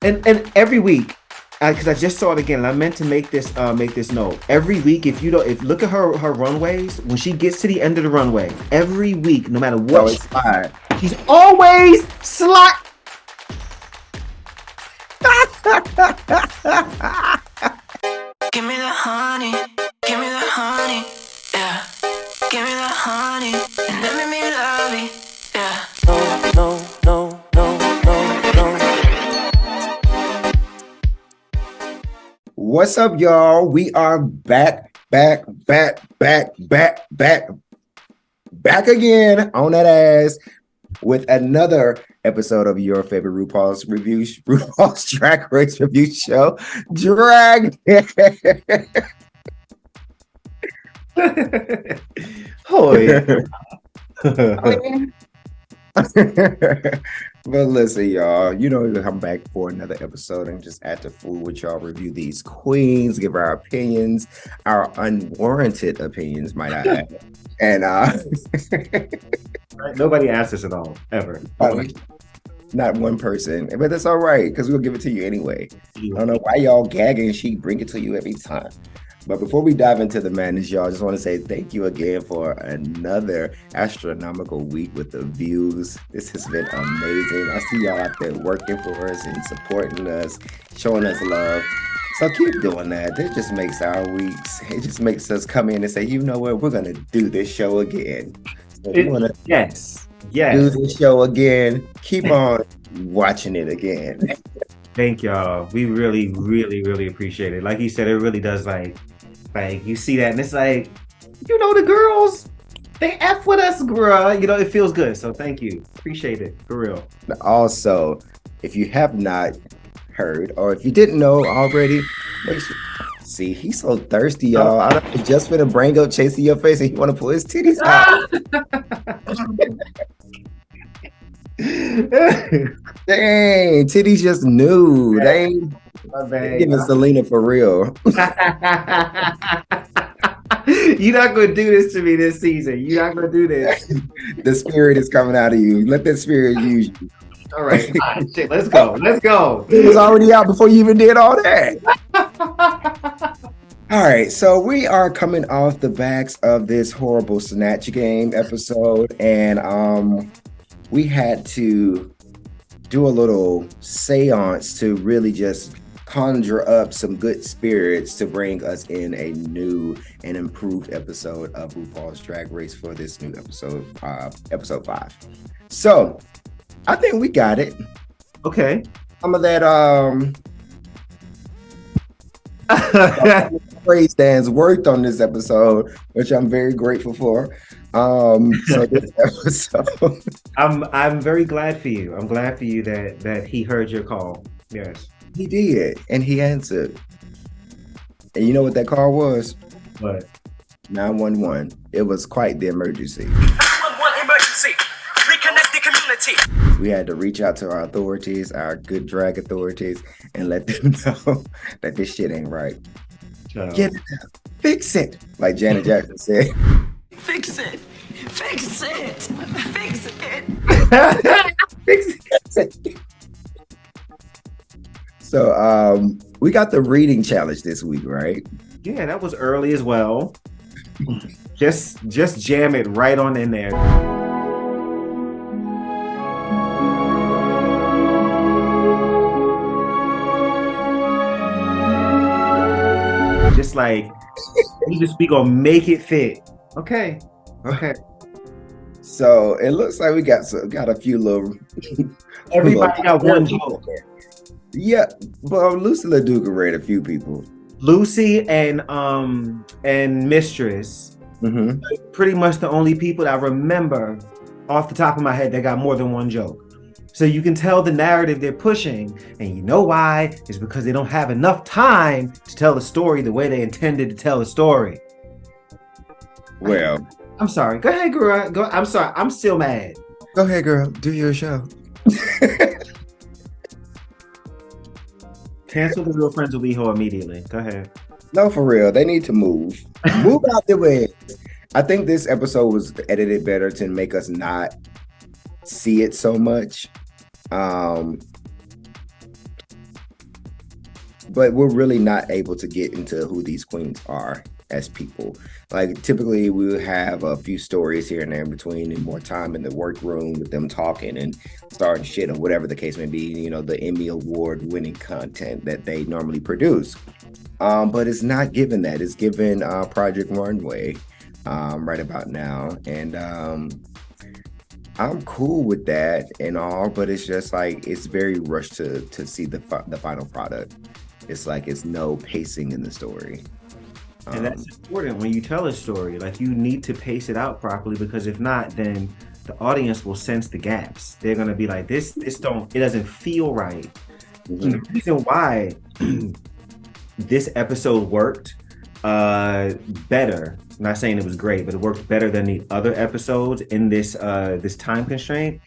And every week, because I just saw it again, and I meant to make this note. Every week, if look at her runways, when she gets to the end of the runway, every week, no matter So what, it's fine. she's always slide. Give me the honey, give me the honey, yeah. Give me the honey, and let me love it, yeah. No, no, no, no, no, no. What's up, y'all? We are back again on that ass with another episode of your favorite RuPaul's Drag Race review show, Drag. Oh yeah. But listen, y'all, you know, I'm back for another episode and just at the fool with y'all, review these queens, give our opinions, our unwarranted opinions, might I add. And Nobody asked us at all, ever. not one person, but that's all right because we'll give it to you anyway. I don't know why y'all gagging. She bring it to you every time. But before we dive into the madness, y'all, I just want to say thank you again for another astronomical week with the views. This has been amazing. I see y'all out there working for us and supporting us, showing us love. So keep doing that. It just makes our weeks. It just makes us come in and say, you know what, we're gonna do this show again. So we want to Yes. do this show again. Keep on watching it again. Thank y'all. We really, really, really appreciate it. Like you said, it really does like you see that and it's like, you know, the girls, they F with us, bruh. You know, it feels good. So thank you. Appreciate it. For real. Also, if you have not heard or if you didn't know already, make sure. See, he's so thirsty, y'all. I don't just finna bring up chasing your face and he want to pull his titties out. Dang, titties just new. They ain't giving Selena for real. You're not gonna do this to me this season. You're not gonna do this. The spirit is coming out of you. Let that spirit use you. All right, shit, let's go. Let's go. It was already out before you even did all that. All right, so we are coming off the backs of this horrible Snatch Game episode, and we had to do a little seance to really just conjure up some good spirits to bring us in a new and improved episode of RuPaul's Drag Race for this new episode, episode 5. So I think we got it. Okay. Some of that praise stands worked on this episode, which I'm very grateful for. So this episode, I'm very glad for you. I'm glad for you that he heard your call. Yes. he did, and he answered. And you know what that call was? But 911. It was quite the emergency. 911 emergency. Reconnect the community. We had to reach out to our authorities, our good drag authorities, and let them know that this shit ain't right. Get it out. Fix it, like Janet Jackson said. Fix it. Fix it. Fix it. Fix it. So we got the reading challenge this week, right? yeah, that was early as well. Just jam it right on in there. Just like we gonna make it fit. Okay. So it looks like we got a few little. Everybody got one joke. Yeah, but Lucy LaDuca read a few people. Lucy and Mistress, pretty much the only people that I remember off the top of my head that got more than one joke. So you can tell the narrative they're pushing, and you know why? It's because they don't have enough time to tell the story the way they intended to tell the story. Well, I'm sorry. Go ahead, girl. Go. I'm sorry. I'm still mad. go ahead, girl. Do your show. Cancel the Real Friends with WeHo immediately. Go ahead. No, for real. They need to move. Move out the way. I think this episode was edited better to make us not see it so much. but we're really not able to get into who these queens are as people. Like typically we would have a few stories here and there in between and more time in the workroom with them talking and starting shit or whatever the case may be, you know, the Emmy Award winning content that they normally produce. But it's not given that. It's given Project Runway right about now. And I'm cool with that and all, but it's just like it's very rushed to see the final product. It's like it's no pacing in the story. And that's important when you tell a story. Like you need to pace it out properly, because if not, then the audience will sense the gaps. They're gonna be like, this it doesn't feel right. Mm-hmm. And the reason why this episode worked better, I'm not saying it was great, but it worked better than the other episodes in this this time constraint,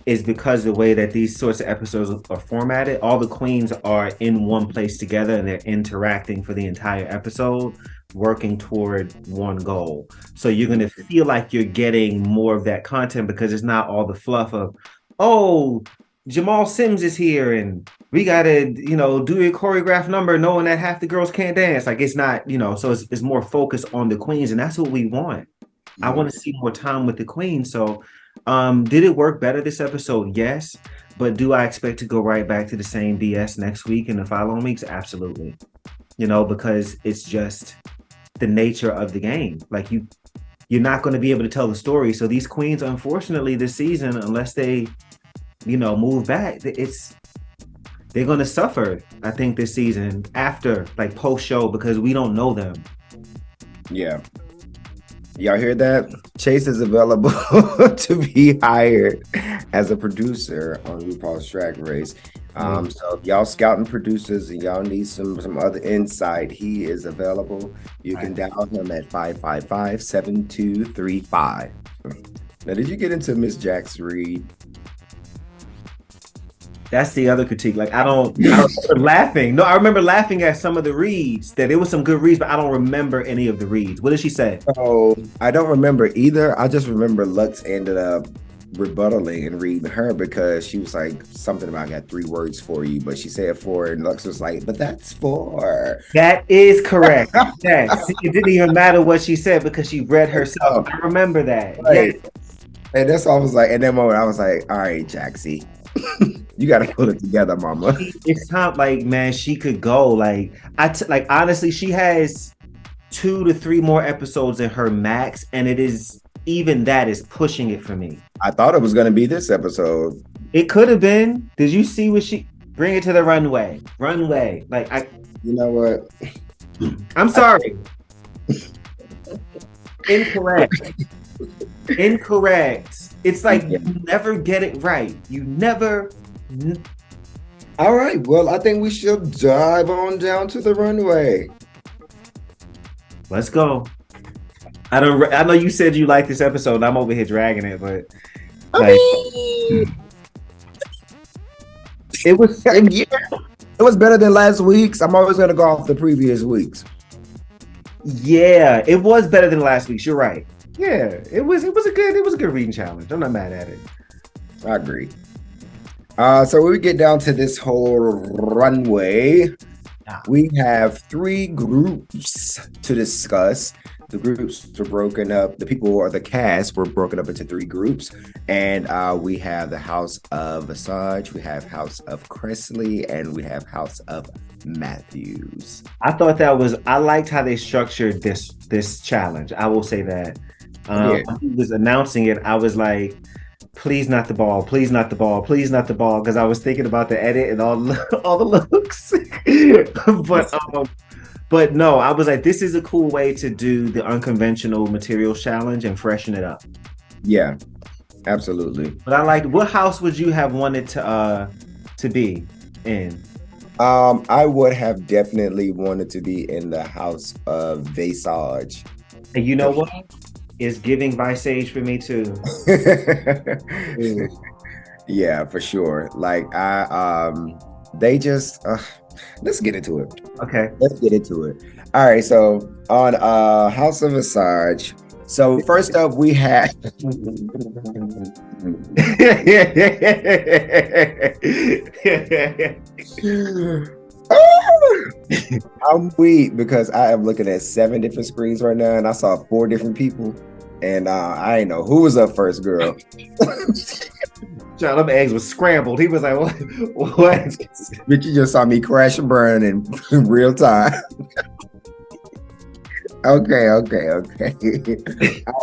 is because the way that these sorts of episodes are formatted, all the queens are in one place together and they're interacting for the entire episode, working toward one goal. So you're going to feel like you're getting more of that content, because it's not all the fluff of, oh, Jamal Sims is here and we got to, you know, do a choreographed number knowing that half the girls can't dance. Like it's not, you know, so it's more focused on the queens, and that's what we want. Mm-hmm. I want to see more time with the queens. So did it work better this episode? Yes. But do I expect to go right back to the same BS next week and the following weeks? Absolutely. You know, because it's just the nature of the game. Like you're not going to be able to tell the story. So these queens, unfortunately, this season, unless they, you know, move back, they're going to suffer, I think, this season after, like, post-show, because we don't know them. Yeah. Y'all hear that? Chase is available to be hired as a producer on RuPaul's Drag Race. So if y'all scouting producers and y'all need some other insight, he is available. You can dial him at 555-7235. Now, did you get into Miss Jax Reed? That's the other critique. Like I don't remember laughing. No, I remember laughing at some of the reads. That it was some good reads, but I don't remember any of the reads. What did she say? Oh, I don't remember either. I just remember Luxx ended up rebuttaling and reading her because she was like something about, I got 3 words for you, but she said 4, and Luxx was like, but that's 4. That is correct. Yes. It didn't even matter what she said because she read herself. I remember that. Right. Yes. And that's all I was like, in that moment, I was like, all right, Jaxie. You got to put it together, mama. It's time, like, man, she could go. Like, like honestly, she has 2 to 3 more episodes in her max, and it is, even that is pushing it for me. I thought it was going to be this episode. It could have been. Did you see what she bring it to the runway? Runway. Like, you know what? I'm sorry. Incorrect. Incorrect. It's like you never get it right. You never. All right. Well, I think we should dive on down to the runway. Let's go. I know you said you liked this episode, and I'm over here dragging it, but like, it was better than last week's. I'm always gonna go off the previous weeks. Yeah, it was better than last week's. You're right. Yeah, it was a good reading challenge. I'm not mad at it. I agree. So when we get down to this whole runway, we have 3 groups to discuss. The groups were broken up. The people or the cast were broken up into 3 groups, and we have the House of Visage, we have House of Cressley, and we have House of Matthews. I thought I liked how they structured this challenge. I will say that. When he was announcing it, I was like, please not the ball, please not the ball, please not the ball, because I was thinking about the edit and all the looks. But no, I was like, this is a cool way to do the unconventional materials challenge and freshen it up. Yeah, absolutely. But I liked, what house would you have wanted to be in? I would have definitely wanted to be in the House of Visage. And you know what? It's giving Visage for me too. Yeah, for sure. Like they just let's get into it. Okay. Let's get into it. All right, so on House of Visage. So first up we had I'm weak because I am looking at 7 different screens right now, and I saw 4 different people, and I ain't know who was up first, girl. Child, them eggs was scrambled. He was like, "What? What?" Bitch, you just saw me crash and burn in real time. Okay. All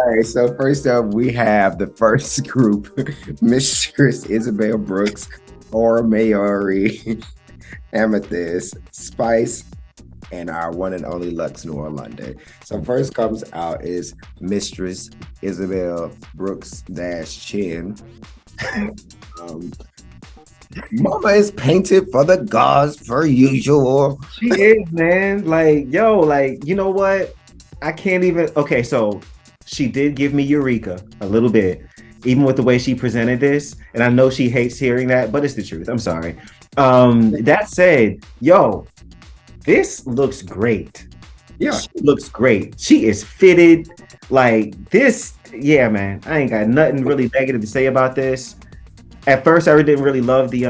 right. So first up, we have the first group: Mistress Isabel Brooks, Aura Mayari, Amethyst, Spice, and our one and only Luxx Noir London. So first comes out is Mistress Isabel Brooks Chin. Mama is painted for the gods per usual. She is, man. Like, yo, like, you know what? I can't even. Okay, so she did give me Eureka a little bit, even with the way she presented this. And I know she hates hearing that, but it's the truth. I'm sorry. That said, yo, this looks great. Yeah, she looks great. She is fitted like this. Yeah, man. I ain't got nothing really negative to say about this. At first, I didn't really love the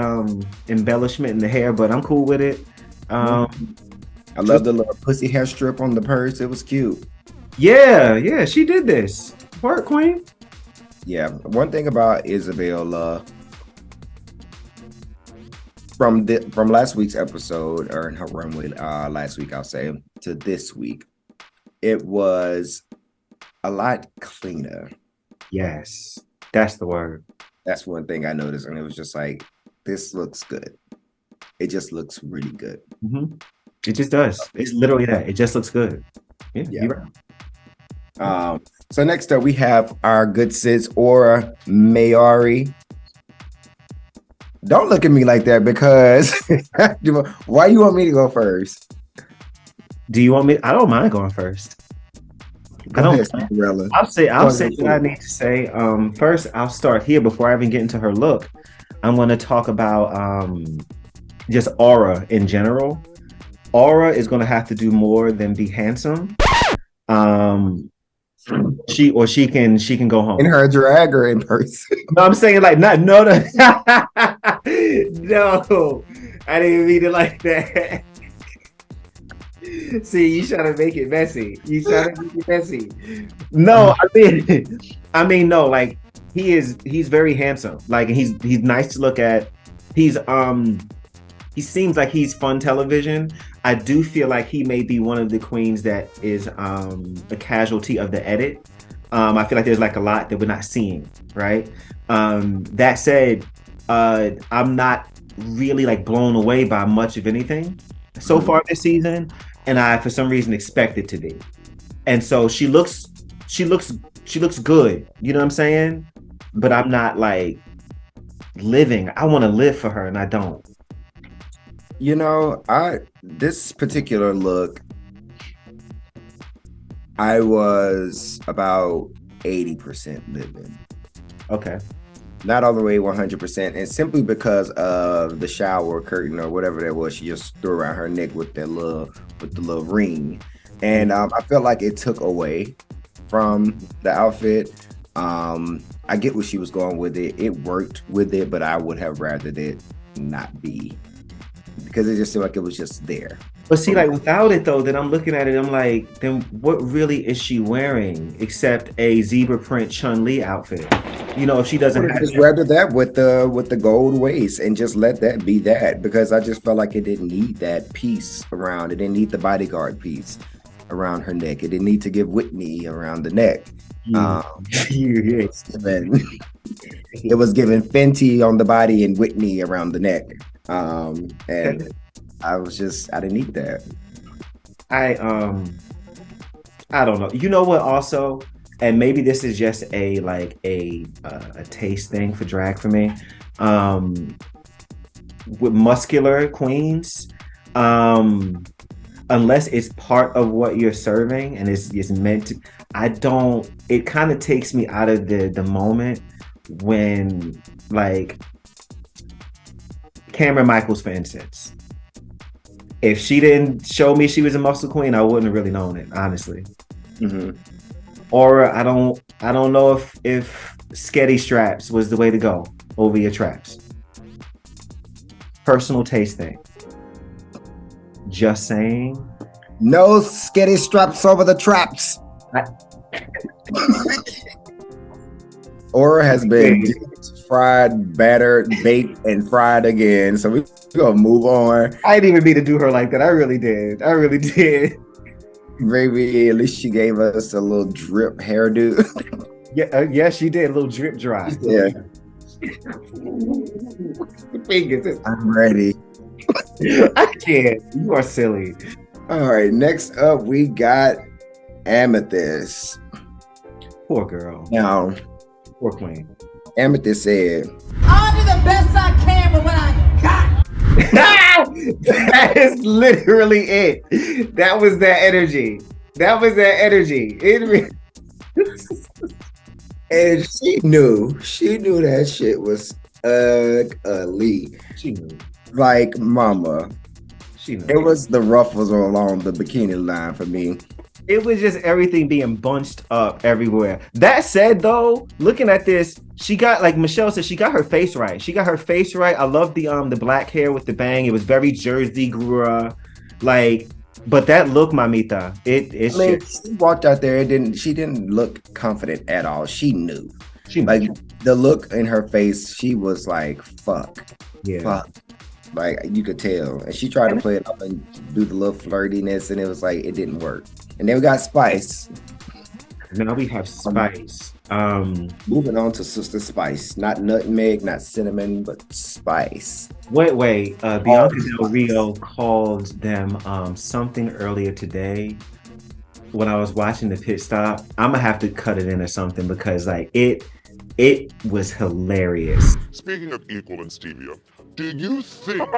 embellishment in the hair, but I'm cool with it. I love the little pussy hair strip on the purse. It was cute. Yeah, she did this. Work, queen. Yeah, one thing about Isabel, from last week's episode, or in her runway last week, I'll say, to this week, it was a lot cleaner. Yes, that's the word. That's one thing I noticed, and it was just like, this looks good. It just looks really good. Mm-hmm. It just does. It's literally that. It just looks good. Yeah. You're right. So next up, we have our good sis, Aura Mayari. Don't look at me like that, because why you want me to go first? Do you want me? I don't mind going first. I'll say what I need to say. First, I'll start here before I even get into her look. I'm going to talk about just Aura in general. Aura is going to have to do more than be handsome. She can go home in her drag or in person. No, I'm saying like no. No, I didn't mean it like that. See, you trying to make it messy. No, I mean, no. Like he's very handsome. Like he's nice to look at. He seems like he's fun television. I do feel like he may be one of the queens that is a casualty of the edit. I feel like there's like a lot that we're not seeing, right? That said, I'm not really like blown away by much of anything so far this season, and I for some reason expect it to be. And so she looks good, you know what I'm saying? But I'm not like living. I want to live for her, and I don't. You know, this particular look, I was about 80% living. Okay. Not all the way 100%, and simply because of the shower curtain or whatever that was, she just threw around her neck with the little ring, and I felt like it took away from the outfit. I get what she was going with it. It worked with it, but I would have rather it not be, because it just seemed like it was just there. But see, like without it though, then I'm looking at it, I'm like, then what really is she wearing except a zebra print Chun-Li outfit? You know, if she doesn't have just rather that with the gold waist and just let that be that, because I just felt like it didn't need that piece around. It didn't need the bodyguard piece around her neck. It didn't need to give Whitney around the neck. It was giving Fenty on the body and Whitney around the neck. And I didn't need that. I don't know. You know what also, and maybe this is just a taste thing for drag for me. With muscular queens, unless it's part of what you're serving and is meant to, it kind of takes me out of the moment when, like, Cameron Michaels, for instance. If she didn't show me she was a muscle queen, I wouldn't have really known it, honestly. Mm-hmm. Or I don't know if sketty straps was the way to go over your traps. Personal taste thing. Just saying. No skitty straps over the traps. I- Aura has been dipped, fried, battered, baked, and fried again. So we're gonna move on. I didn't even mean to do her like that. I really did. I really did. Baby, at least she gave us a little drip hairdo. Yeah, she did. A little drip dry. Yeah. Fingers. I'm ready. I can't. You are silly. All right, next up we got Amethyst. Poor girl. Now, Poor queen. Amethyst said, I'll do the best I can with what I got. That is literally it. That was that energy. That was that energy. and she knew that shit was ugly. She knew. Like mama. She knew. It was the ruffles along the bikini line for me. It was just everything being bunched up everywhere. That said, though, looking at this, she got, like Michelle said, she got her face right. She got her face right. I love the black hair with the bang. It was very Jersey Grua, like. But that look, mamita, it's. I mean, she walked out there. She didn't look confident at all. She knew. She knew. Like the look in her face, she was like, "Fuck, Yeah. fuck." Like you could tell, and she tried to play it up and do the little flirtiness, and it was like it didn't work. And then we got Spice. Now we have Spice. Moving on to Sister Spice, not nutmeg, not cinnamon, but Spice. Wait. Bianca Del Rio called them something earlier today. When I was watching the pit stop, I'm gonna have to cut it in or something because like it was hilarious. Speaking of equal and stevia, do you think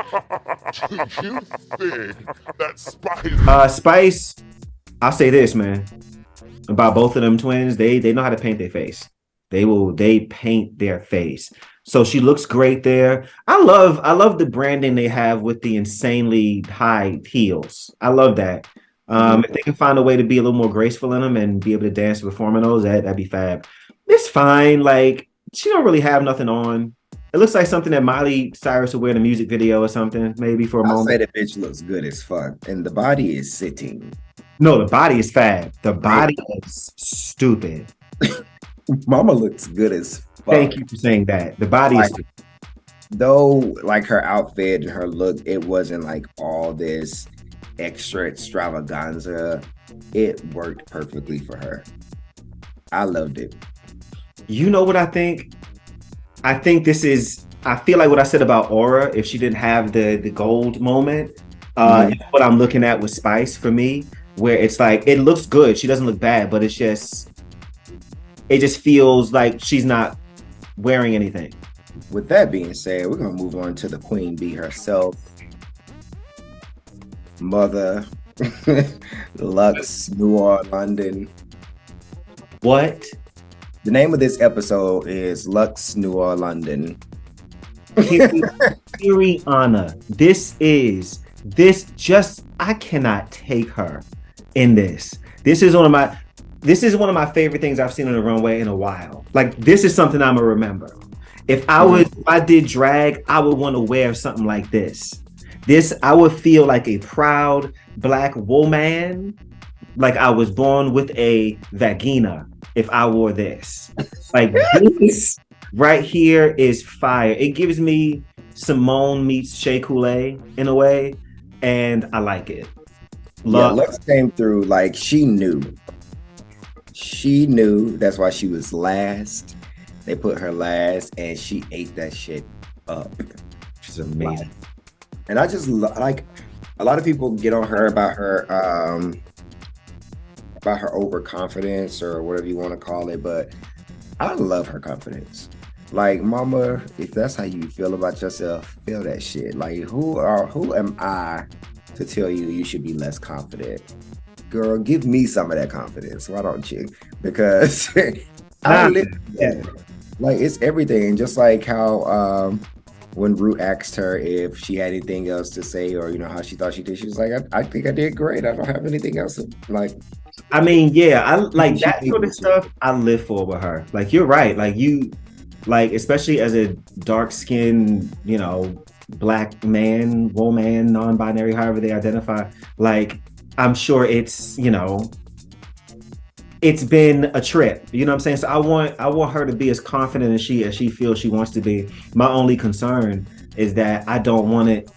that Spice Spice, I'll say this, man, about both of them twins, they know how to paint their face. They paint their face. So she looks great there. I love the branding they have with the insanely high heels. I love that. If they can find a way to be a little more graceful in them and be able to dance and perform in those, that'd be fab. It's fine. Like she don't really have nothing on. It looks like something that Miley Cyrus would wear in a music video or something, maybe for a moment. I'll say the bitch looks good as fuck, and the body is sitting. No, the body is fab. The body is stupid. Mama looks good as fuck. Thank you for saying that. The body is stupid. Though, like her outfit and her look, it wasn't like all this extra extravaganza. It worked perfectly for her. I loved it. You know what I think? I feel like what I said about Aura, if she didn't have the gold moment, is what I'm looking at with Spice for me, where it's like, it looks good. She doesn't look bad, but it just feels like she's not wearing anything. With that being said, we're going to move on to the Queen Bee herself. Mother, Luxx Noir London. What? The name of this episode is Luxx Noir London. Rihanna, I cannot take her in this. This is one of my favorite things I've seen on the runway in a while. Like this is something I'm gonna remember. If I did drag, I would want to wear something like this. I would feel like a proud black woman, like I was born with a vagina if I wore this. Like this right here is fire. It gives me Simone meets Shea Coulee in a way, and I like it. Luxx came through like she knew. She knew. That's why she was last. They put her last, and she ate that shit up. She's amazing. And I just like a lot of people get on her about her overconfidence or whatever you want to call it, but I love her confidence. Like, mama, if that's how you feel about yourself, feel that shit. Like, who am I to tell you should be less confident? Girl, give me some of that confidence. Why don't you? Because I live that. Like, it's everything. Just like how when Root asked her if she had anything else to say or, you know, how she thought she did, she was like, I think I did great. I don't have anything else. Like, I mean, yeah, I like that sort of stuff. I live for with her. Like, you're right. Like, especially as a dark skinned, you know, black man, woman, non-binary, however they identify, like I'm sure it's, it's been a trip. You know what I'm saying? So I want her to be as confident as she feels she wants to be. My only concern is that I don't want it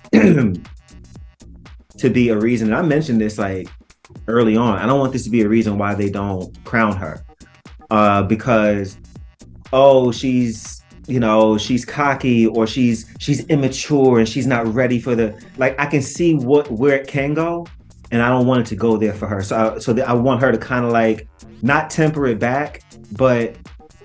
to be a reason. And I mentioned this like early on. I don't want this to be a reason why they don't crown her. Because she's she's cocky, or she's immature and she's not ready for I can see where it can go, and I don't want it to go there for her. So I want her to kind of like not temper it back, but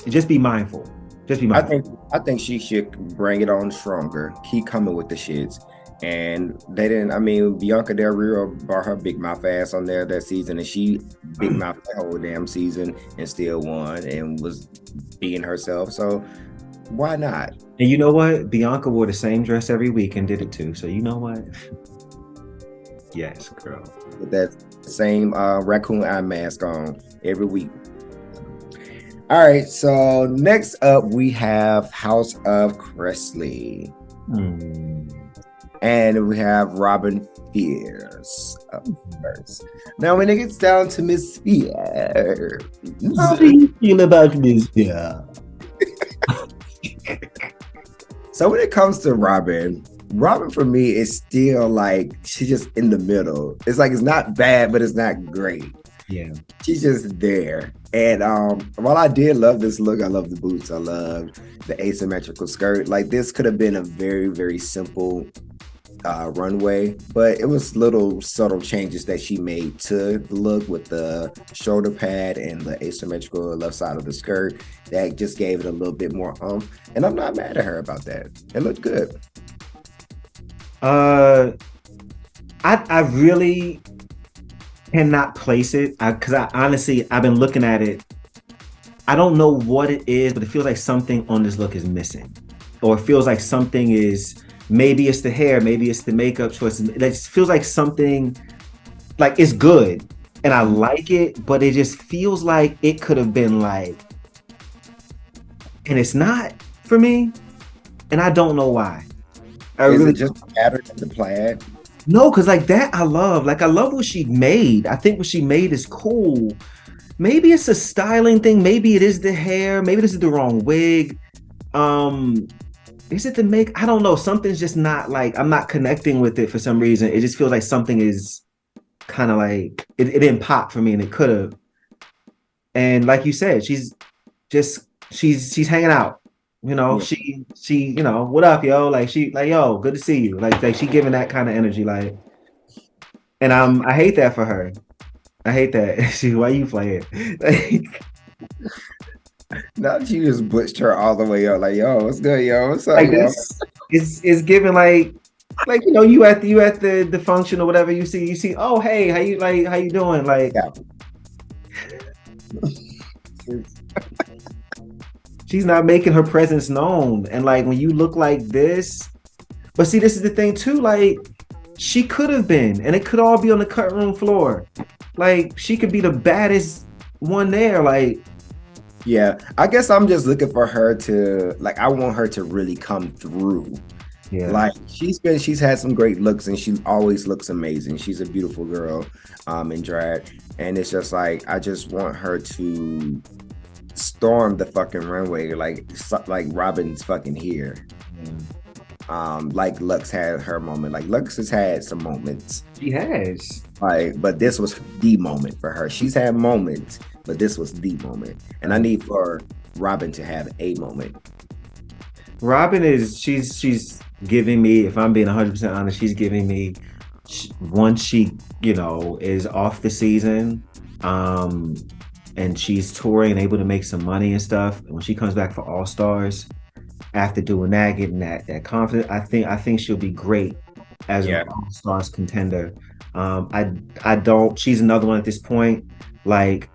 just be mindful. Just be mindful. I think she should bring it on stronger. Keep coming with the shits. And they didn't. I mean, Bianca Del Rio brought her big mouth ass on there that season, and she big mouth the whole damn season and still won and was being herself. So why not? And you know what? Bianca wore the same dress every week and did it too. So you know what? Yes, girl. With that same raccoon eye mask on every week. All right. So next up, we have House of Cressley. And we have Robin Fierce up first. Now, when it gets down to Miss Fierce, how do you feel about Miss Fierce? So when it comes to Robin for me is still like she's just in the middle. It's like it's not bad, but it's not great. Yeah, she's just there. And while I did love this look, I love the boots, I love the asymmetrical skirt. Like this could have been a very, very simple runway, but it was little subtle changes that she made to the look with the shoulder pad and the asymmetrical left side of the skirt that just gave it a little bit more oomph. And I'm not mad at her about that. It looked good. I really cannot place it because I honestly, I've been looking at it. I don't know what it is, but it feels like something on this look is missing, or it feels like something is. Maybe it's the hair, maybe it's the makeup choices. It just feels like something, like it's good and I like it, but it just feels like it could have been like, and it's not for me, and I don't know why. Is it just the pattern of the plaid? No, because like that I love. Like I love what she made. I think what she made is cool. Maybe it's a styling thing. Maybe it is the hair. Maybe this is the wrong wig. Is it the make? I don't know. Something's just not like, I'm not connecting with it for some reason. It just feels like something is kind of like, it didn't pop for me, and it could have. And like you said, she's hanging out. Yeah. She, what up, yo? Like she, like, yo, good to see you. Like she giving that kind of energy, like, and I hate that for her. I hate that. Why you playing? Like, now she just butched her all the way up. Like, yo, what's good, yo? What's up, like yo? It's giving like you at the function or whatever. You see. Oh, hey, how you doing? Like, yeah. She's not making her presence known, and like when you look like this, but see, this is the thing too. Like, she could have been, and it could all be on the cut room floor. Like, she could be the baddest one there. Like. Yeah, I guess I'm just looking for her to, like, I want her to really come through. Yeah, like she's had some great looks, and she always looks amazing. She's a beautiful girl in drag, and it's just like I just want her to storm the fucking runway like Robin's fucking here. Like Luxx had her moment. Like Luxx has had some moments. She has. Like, but this was the moment for her. She's had moments, but this was the moment. And I need for Robin to have a moment. Robin she's giving me, if I'm being 100% honest, she's giving me, once she, is off the season, and she's touring and able to make some money and stuff, and when she comes back for All Stars, after doing that, getting that confidence, I think she'll be great as an All Stars contender. She's another one at this point, like,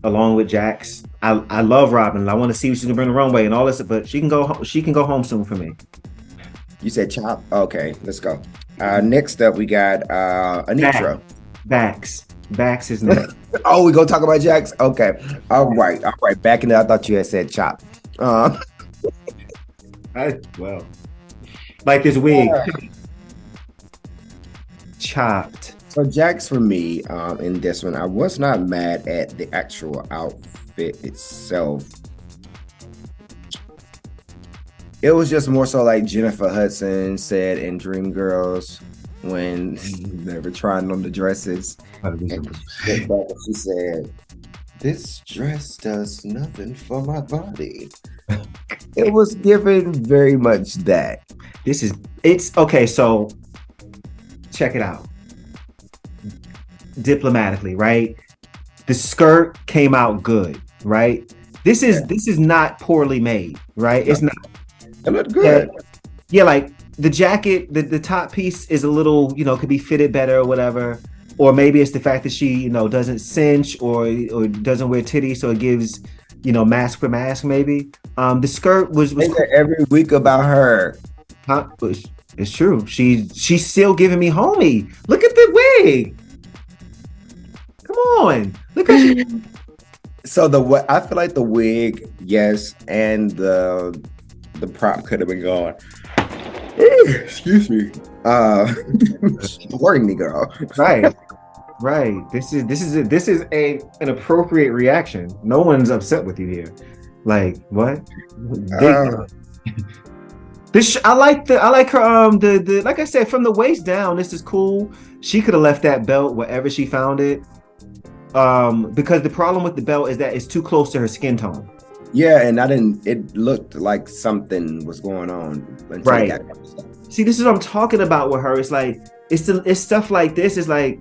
along with Jax. I love Robin. I want to see what she's gonna bring the runway and all this, but she can go home soon for me. You said Chop? Okay, let's go. Next up we got Anitra. Bax is next. Oh, we gonna talk about Jax? Okay. All right. Back in there, I thought you had said Chop. Like this wig. Chopped. So Jax for me, in this one, I was not mad at the actual outfit itself. It was just more so like Jennifer Hudson said in Dreamgirls when they were trying on the dresses. And she said, "This dress does nothing for my body." It was given very much that. It's okay, so check it out. Diplomatically, right? The skirt came out good, right? This is not poorly made, right? It's not. It looked good. Yeah, like the jacket, the top piece is a little, could be fitted better or whatever. Or maybe it's the fact that she, doesn't cinch or doesn't wear titties, so it gives, mask for mask, maybe. The skirt was cool. Every week about her. Huh? It's true. She's still giving me homie. Look at the wig. Come on. Look at you. So I feel like the wig, yes, and the prop could have been gone. Excuse me. Worrying me, girl. Right. This is an appropriate reaction. No one's upset with you here. Like what? I like her the like I said, from the waist down, this is cool. She could have left that belt wherever she found it. Because the problem with the belt is that it's too close to her skin tone. Yeah, and it looked like something was going on. Right. See, this is what I'm talking about with her. It's like it's stuff like this. It's like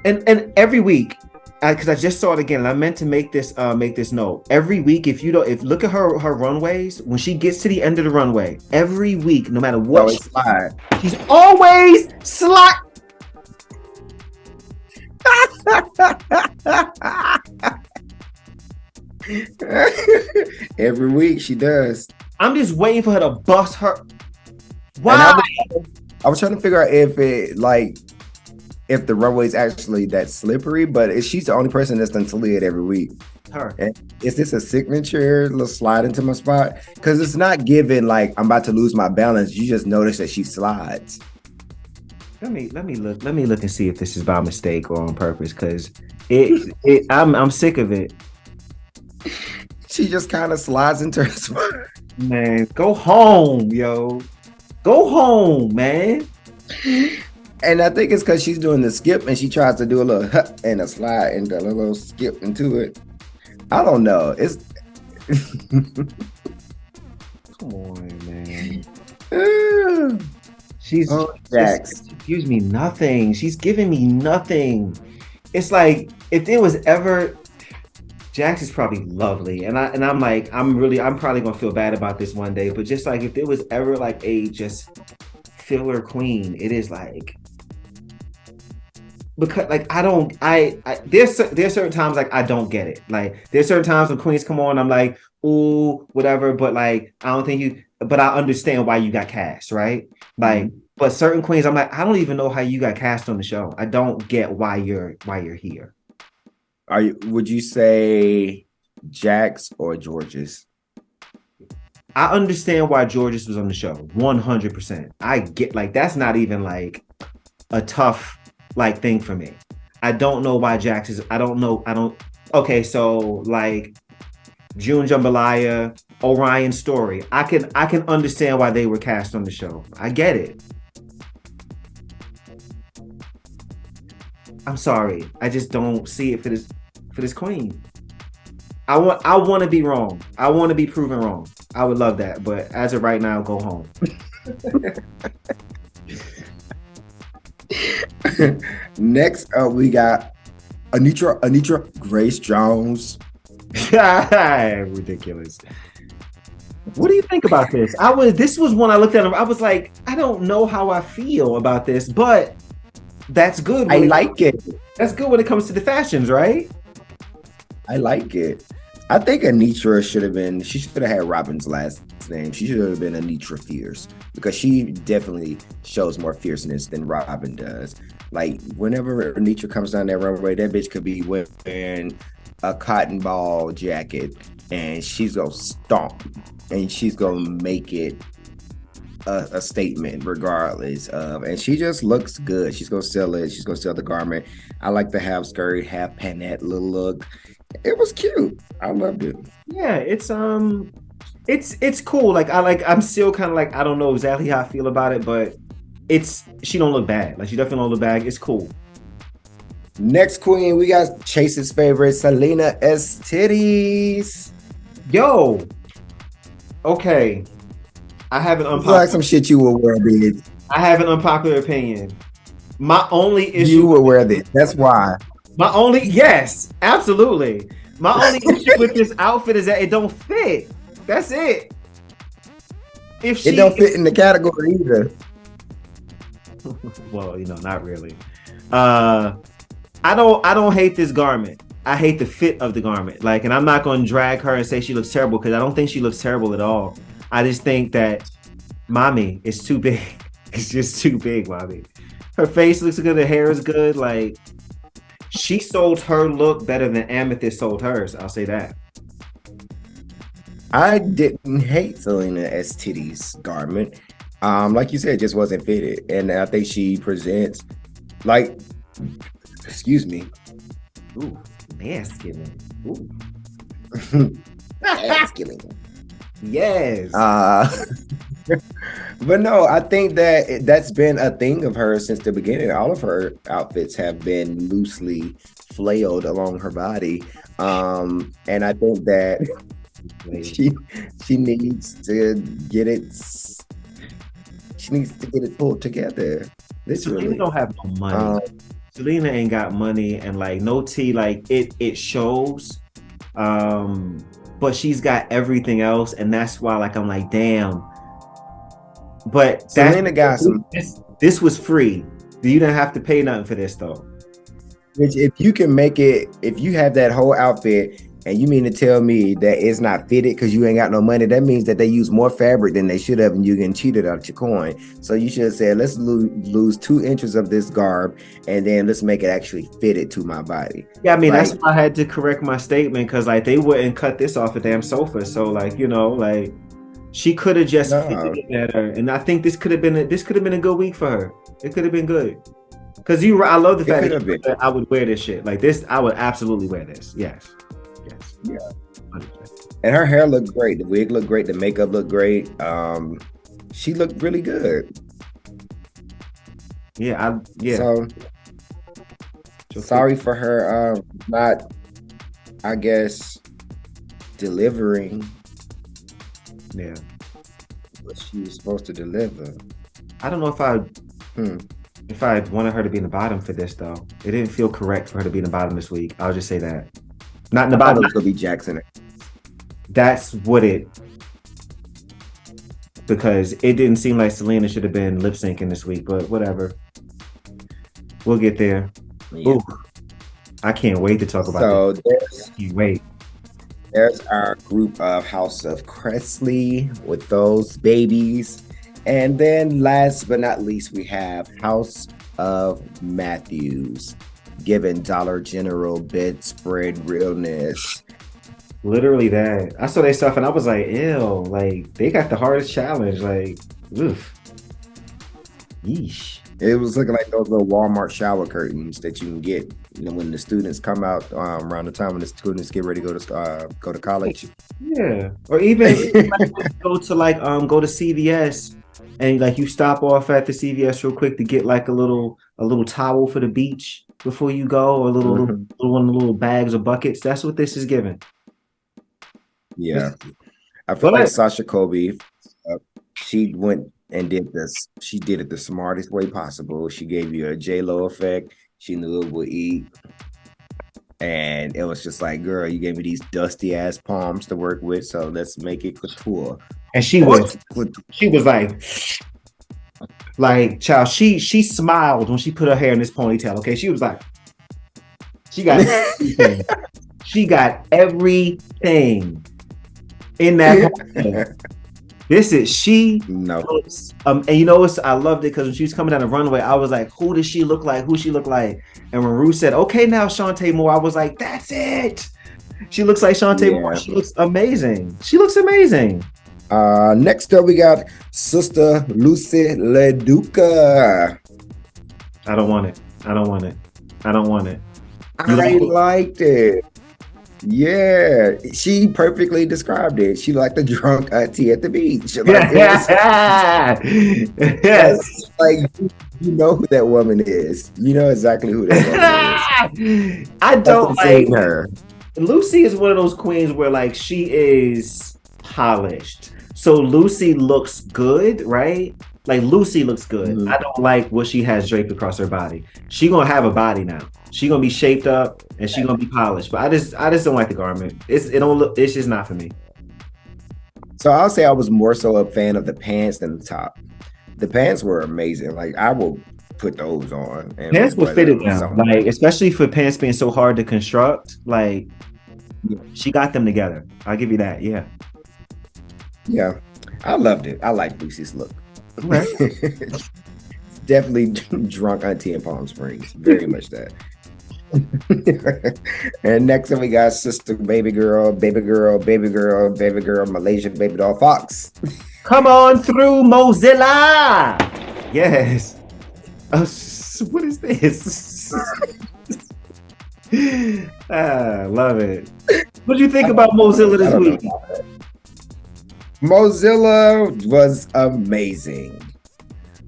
and every week, because I just saw it again, and I meant to make this note. Every week, if look at her runways, when she gets to the end of the runway, every week, no matter what, she's always slide. Every week she does. I'm just waiting for her to bust her. Wow. I was trying to figure out if the runway is actually that slippery, but she's the only person that's done slid every week. Her. And is this a signature little slide into my spot? Because it's not given like I'm about to lose my balance. You just notice that she slides. Let me look and see if this is by mistake or on purpose, because I'm sick of it. She just kind of slides into her spot. Man, go home, yo. Go home, man. And I think it's because she's doing the skip and she tries to do a little and a slide and a little skip into it. I don't know. It's come on, man. She gives me nothing. She's giving me nothing. It's like if there was ever, Jax is probably lovely, and I'm probably gonna feel bad about this one day. But just like if there was ever like a just filler queen, it is like, because like there's certain times like I don't get it. Like there's certain times when queens come on, I'm like, ooh, whatever. But like I don't think you. But I understand why you got cast, right? Like, but certain queens, I'm like, I don't even know how you got cast on the show. I don't get why you're here. Would you say Jax or Georges? I understand why Georges was on the show, 100%. I get, like, that's not even like a tough like thing for me. I don't know why Jax is. Okay, so like June Jambalaya, Orion Story. I can understand why they were cast on the show. I get it. I'm sorry. I just don't see it for this queen. I want to be wrong. I want to be proven wrong. I would love that, but as of right now, go home. Next up, we got Anitra Grace Jones. Ridiculous. What do you think about this? This was one I looked at. I was like, I don't know how I feel about this, but that's good. I like it. That's good when it comes to the fashions, right? I like it. I think Anitra should have had Robin's last name. She should have been Anitra Fierce, because she definitely shows more fierceness than Robin does. Like whenever Anitra comes down that runway, that bitch could be wearing a cotton ball jacket and she's gonna stomp and she's gonna make it a statement regardless of, and she just looks good. She's gonna sell it. She's gonna sell the garment. I like the half skirt, half panette little look. It was cute. I loved it. Yeah, it's cool. I'm still kind of like, I don't know exactly how I feel about it, but she don't look bad. Like, she definitely don't look bad. It's cool. Next queen, we got Chase's favorite, Selena S Titties. Yo, okay. I have an It's like some shit you will wear, bitch. I have an unpopular opinion. My only issue. You will wear this. That's why. Yes, absolutely. My only issue with this outfit is that it don't fit. That's it. It don't fit in the category either. Well, not really. I don't hate this garment. I hate the fit of the garment. And I'm not going to drag her and say she looks terrible, because I don't think she looks terrible at all. I just think that, mommy, it's too big. It's just too big, mommy. Her face looks good. Her hair is good. She sold her look better than Amethyst sold hers. I'll say that. I didn't hate Selena S Titties garment. Like you said, it just wasn't fitted. And I think she presents excuse me. Ooh, masculine. Ooh. Masculine. Yes. But no, I think that's been a thing of hers since the beginning. All of her outfits have been loosely flailed along her body. And I think that she needs to get it. She needs to get it pulled together. Selena don't have no money. Selena ain't got money, and no tea. It shows. But she's got everything else, and that's why I'm like, damn. But Selena got some. This was free. You didn't have to pay nothing for this though. Which, if you can make it, if you have that whole outfit, and you mean to tell me that it's not fitted because you ain't got no money, that means that they use more fabric than they should have, and you're getting cheated out your coin. So you should have said, let's lose 2 inches of this garb, and then let's make it actually fitted to my body. Yeah, I mean, that's why I had to correct my statement, because they wouldn't cut this off a damn sofa. So she could have just fitted it better, and I think this could have been a good week for her. It could have been good. Because I love the fact that I would wear this shit like this. I would absolutely wear this. Yes. Yeah. 100%. And her hair looked great. The wig looked great. The makeup looked great. She looked really good. Yeah. So sorry for her not, I guess, delivering. Yeah. What she was supposed to deliver. I don't know if I wanted her to be in the bottom for this though. It didn't feel correct for her to be in the bottom this week. I'll just say that. Not in the bottom. It's gonna be Jackson. That's what because it didn't seem like Selena should have been lip syncing this week, but whatever. We'll get there. Yeah. Ooh, I can't wait to talk about it. There's our group of House of Cressley with those babies. And then last but not least, we have House of Matthews, giving Dollar General bedspread realness. Literally that. I saw their stuff and I was like, ew, they got the hardest challenge. Oof. Yeesh. It was looking like those little Walmart shower curtains that you can get, when the students come out around the time when the students get ready to go to college. Yeah, or even go to CVS and you stop off at the CVS real quick to get a little towel for the beach before you go, or one of the little bags or buckets. That's what this is giving. Yeah, I feel like Sasha Colby, she went and did this. She did it the smartest way possible. She gave you a J-Lo effect. She knew it would eat. And it was just like, girl, you gave me these dusty ass palms to work with, so let's make it couture. And she was child, she smiled when she put her hair in this ponytail. Okay, she was like, she got everything. She got everything in that ponytail. This is no. And I loved it because when she was coming down the runway, I was like, who does she look like? Who she look like? And when Rue said, okay, now Shantae Moore, I was like, that's it. She looks like Shantae Moore. She looks amazing. She looks amazing. Next up, we got Sister Lucy LaDuca. I don't want it. I don't want it. I don't want it. You I like it? liked it. Yeah, she perfectly described it. She like the drunk auntie at the beach. Like, Yes. like you know who that woman is. You know exactly who that woman is. I don't like her. Lucy is one of those queens where like she is polished. So Lucy looks good, right? Like Lucy looks good. Mhm. I don't like what she has draped across her body. She gonna have a body now. She gonna be shaped up and she gonna be polished. But I just don't like the garment. It's just not for me. So I'll say I was more so a fan of the pants than the top. The pants were amazing. Like I will put those on. And Pants will wear fit it them now. somewhere. Like especially for pants being so hard to construct. Like she got them together. I'll give you that. Yeah. Yeah, I loved it. I like Lucy's look. Okay. Definitely drunk auntie in Palm Springs. Very much that. And next up we got Sister Baby Girl, Baby Girl, Baby Girl, Baby Girl, Malaysian Baby Doll Fox. Come on through, Mozilla. Yes. What is this? Love it. What do you think about Mozilla this week? Mozilla was amazing.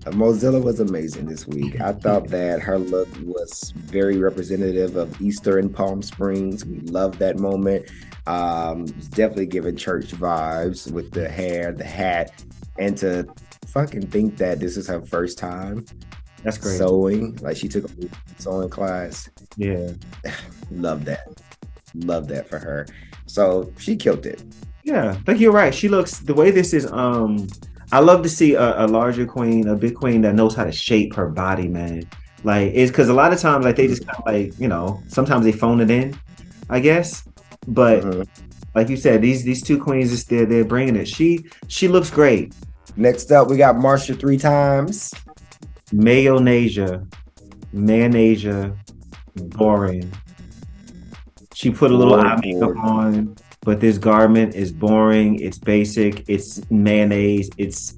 Mozilla was amazing this week. I thought that her look was very representative of Easter in Palm Springs. We loved that moment. Definitely giving church vibes with the hair, the hat, and to fucking think that this is her first time That's great. sewing. Like she took a sewing class. Yeah. Love that. Love that for her. So she killed it. Yeah. I think you're right. She looks the way this is. I love to see a larger queen, a big queen that knows how to shape her body, man. Like it's because a lot of times, like they just kind of like, you know, sometimes they phone it in, I guess. But like you said, these two queens just they're bringing it. She looks great. Next up, we got Marsha 3 times. Mayonnaise, boring. She put a little eye makeup on, but this garment is boring. It's basic. It's mayonnaise. It's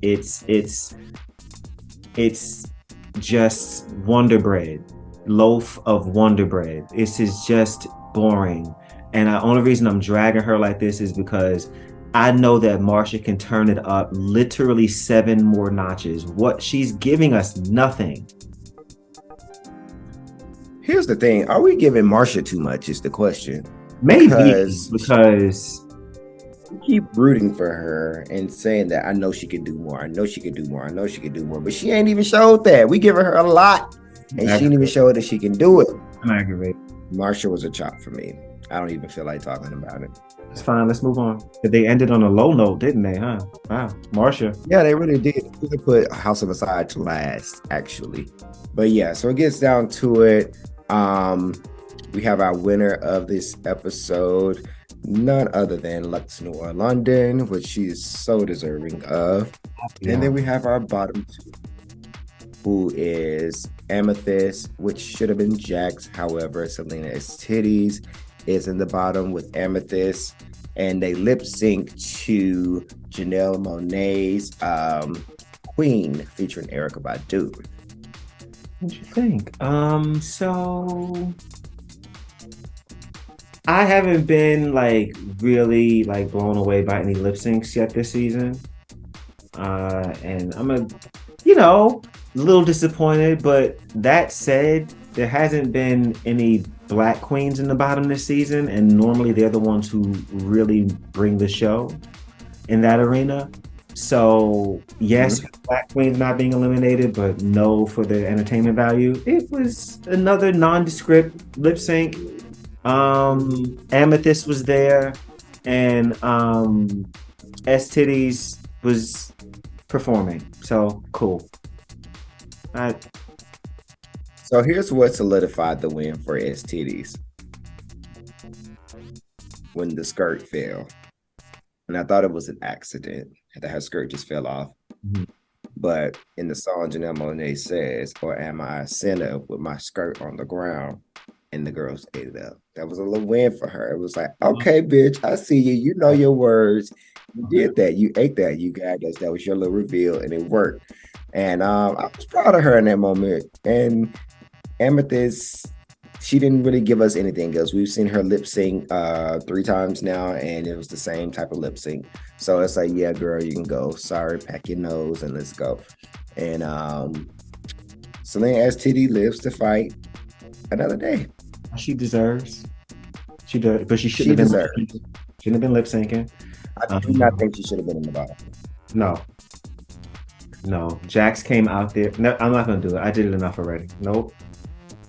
just Wonder Bread, loaf of Wonder Bread. This is just boring. And the only reason I'm dragging her like this is because I know that Marsha can turn it up literally 7 more notches. What she's giving us, nothing. Here's the thing. Are we giving Marsha too much is the question. Maybe Because we keep rooting for her and saying that I know she can do more. I know she can do more. I know she can do more. But she ain't even showed that. We giving her a lot. And she didn't even show that she can do it. I'm aggravated. Marsha was a chop for me. I don't even feel like talking about it. It's fine. Let's move on. They ended on a low note, didn't they? Huh? Wow. Marsha. Yeah, they really did. We could put House of Aside to last, actually. But yeah, so it gets down to it. We have our winner of this episode, none other than Luxx Noir London, which she is so deserving of. Yeah. And then we have our bottom 2, who is Amethyst, which should have been Jax. However, Selena S Titties is in the bottom with Amethyst, and they lip sync to Janelle Monáe's Queen featuring Erykah Badu. What you think? So I haven't been like really like blown away by any lip syncs yet this season. And I'm a little disappointed, but that said, there hasn't been any black queens in the bottom this season, and normally they're the ones who really bring the show in that arena. So yes, black queens not being eliminated, but no for the entertainment value. It was another nondescript lip sync. Amethyst was there, and S Titties was performing. So cool. So here's what solidified the win for S Titties. When the skirt fell. And I thought it was an accident that her skirt just fell off. Mhm. But in the song, Janelle Monáe says, "Or am I a sinner with my skirt on the ground?" and the girls ate it up. That was a little win for her. It was like, okay, bitch, I see you. You know your words. You did that. You ate that. You got us. That was your little reveal, and it worked. And I was proud of her in that moment. And Amethyst, she didn't really give us anything else. We've seen her lip sync 3 times now, and it was the same type of lip sync. So it's like, yeah, girl, you can go. Sorry, pack your nose and let's go. And Selena STD lives to fight another day. She deserves. She does, but she shouldn't have been lip syncing. I do not think she should have been in the bottom. No. Jax came out there. No, I'm not gonna do it. I did it enough already. Nope.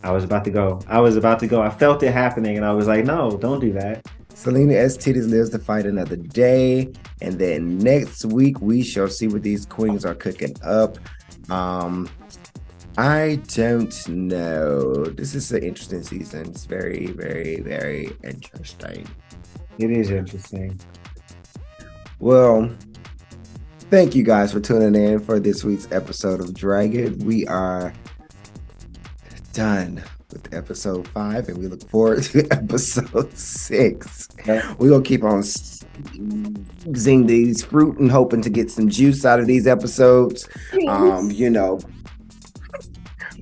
I was about to go. I felt it happening, and I was like, no, don't do that. Selena STD lives to fight another day, and then next week we shall see what these queens are cooking up. I don't know. This is an interesting season. It's very, very, very interesting. It is interesting. Well, thank you guys for tuning in for this week's episode of Dragon. We are done with episode 5, and we look forward to episode 6. We're going to keep on squeezing these fruit and hoping to get some juice out of these episodes.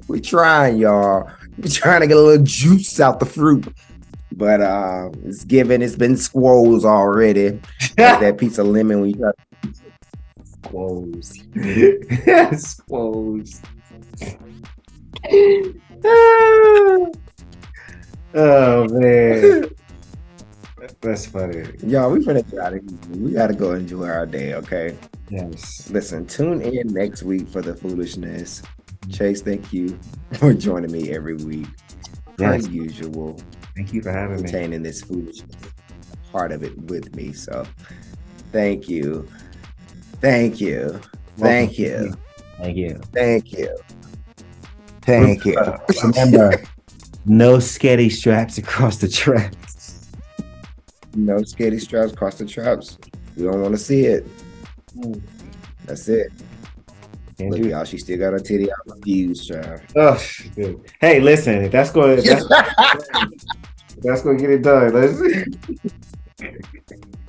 We're trying, y'all. We're trying to get a little juice out the fruit. But it's been squoze already. Like that piece of lemon when you try Squoze. Squoze. Oh man. That's funny. Y'all, we finna get out of here. We gotta go enjoy our day, okay? Yes. Listen, tune in next week for the foolishness. Chase, thank you for joining me every week. Yes. As usual. Thank you for having me. Containing this foolishness part of it with me. So thank you. Thank you. Thank you. Thank you. Thank you. Thank you. Remember, no sketty straps across the tracks. No sketty straps across the traps. We don't want to see it. That's it. Look, y'all, she still got her titty out of views, child. Oh, dude. Hey, listen, if that's going to get it done, let's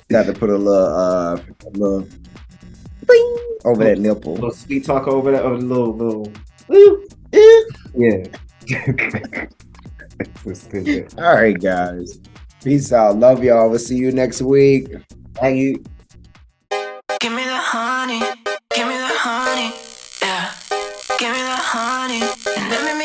got to put a little bing over that nipple. A little sweet talk over that, or a little. Yeah. All right, guys. Peace out. Love y'all. We'll see you next week. Thank you. Give me the honey, yeah. Give me the honey, and let me